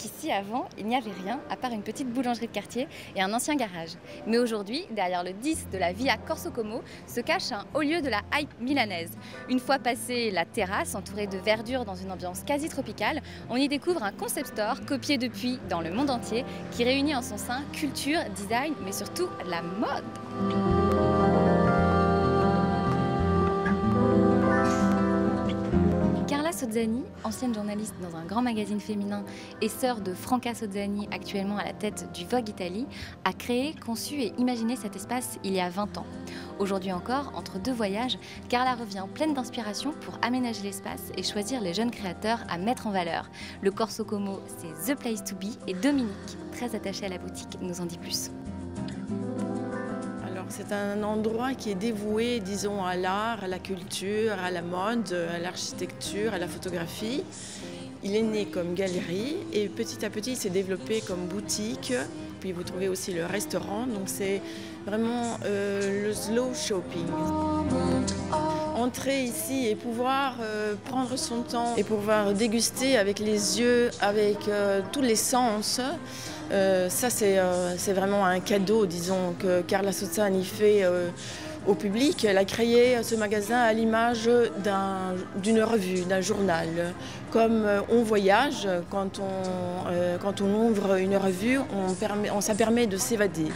qu'ici, avant, il n'y avait rien à part une petite boulangerie de quartier et un ancien garage. Mais aujourd'hui, derrière le 10 de la Via Corso Como, se cache un haut lieu de la hype milanaise. Une fois passé la terrasse, entourée de verdure dans une ambiance quasi tropicale, on y découvre un concept store copié depuis dans le monde entier qui réunit en son sein culture, design, mais surtout la mode. Carla Sozzani, ancienne journaliste dans un grand magazine féminin et sœur de Franca Sozzani, actuellement à la tête du Vogue Italie, a créé, conçu et imaginé cet espace il y a 20 ans. Aujourd'hui encore, entre deux voyages, Carla revient pleine d'inspiration pour aménager l'espace et choisir les jeunes créateurs à mettre en valeur. Le Corso Como, c'est The Place to Be et Dominique, très attachée à la boutique, nous en dit plus. C'est un endroit qui est dévoué, disons, à l'art, à la culture, à la mode, à l'architecture, à la photographie. Il est né comme galerie et petit à petit il s'est développé comme boutique. Puis vous trouvez aussi le restaurant, donc c'est vraiment le slow shopping. Entrer ici et pouvoir prendre son temps et pouvoir déguster avec les yeux, avec tous les sens. Ça c'est vraiment un cadeau, disons, que Carla Sozzani fait au public. Elle a créé ce magasin à l'image d'une revue, d'un journal. Comme on voyage, quand on ouvre une revue, ça permet de s'évader.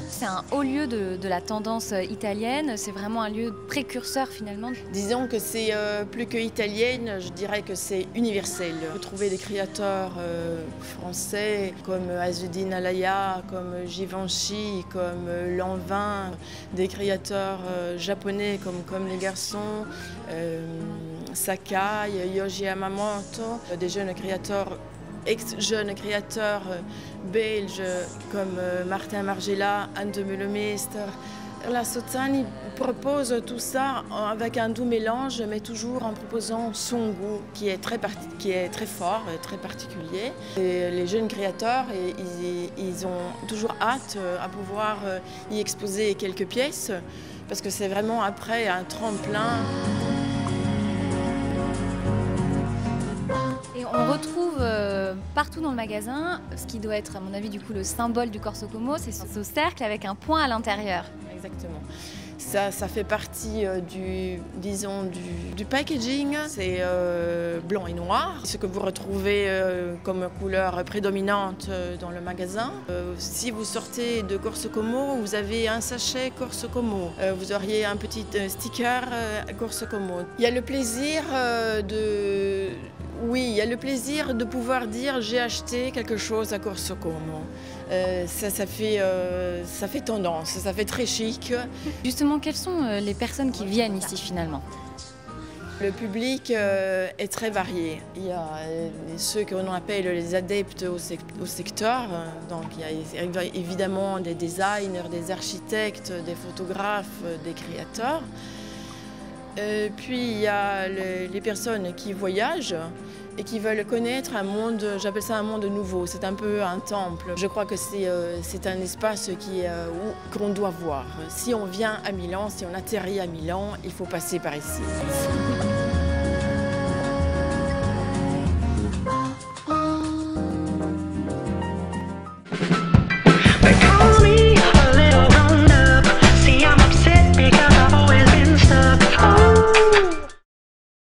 C'est un haut lieu de la tendance italienne, c'est vraiment un lieu précurseur finalement. Disons que c'est plus que italienne, je dirais que c'est universel. Vous trouvez des créateurs français comme Azzedine Alaïa, comme Givenchy, comme Lanvin, des créateurs japonais comme les garçons, Sakai, Yohji Yamamoto, des jeunes créateurs ex-jeunes créateurs belges comme Martin Margiela, Anne de Meulemeester. La Sozzani propose tout ça avec un doux mélange, mais toujours en proposant son goût qui est très fort, très particulier. Et les jeunes créateurs, ils ont toujours hâte à pouvoir y exposer quelques pièces, parce que c'est vraiment après un tremplin. Et on retrouve partout dans le magasin ce qui doit être, à mon avis, du coup, le symbole du Corso Como, c'est ce cercle avec un point à l'intérieur. Exactement. Ça fait partie du packaging, c'est blanc et noir. Ce que vous retrouvez comme couleur prédominante dans le magasin. Si vous sortez de Corso Como, vous avez un sachet Corso Como. Vous auriez un petit sticker Corso Como. Il y a le plaisir il y a le plaisir de pouvoir dire j'ai acheté quelque chose à Corso Como. Ça fait tendance, ça fait très chic. Justement, quelles sont les personnes qui viennent ici finalement? Le public est très varié. Il y a ceux qu'on appelle les adeptes au secteur. Donc il y a évidemment des designers, des architectes, des photographes, des créateurs. Puis il y a les personnes qui voyagent et qui veulent connaître un monde, j'appelle ça un monde nouveau, c'est un peu un temple. Je crois que c'est un espace qu'on doit voir. Si on vient à Milan, si on atterrit à Milan, il faut passer par ici.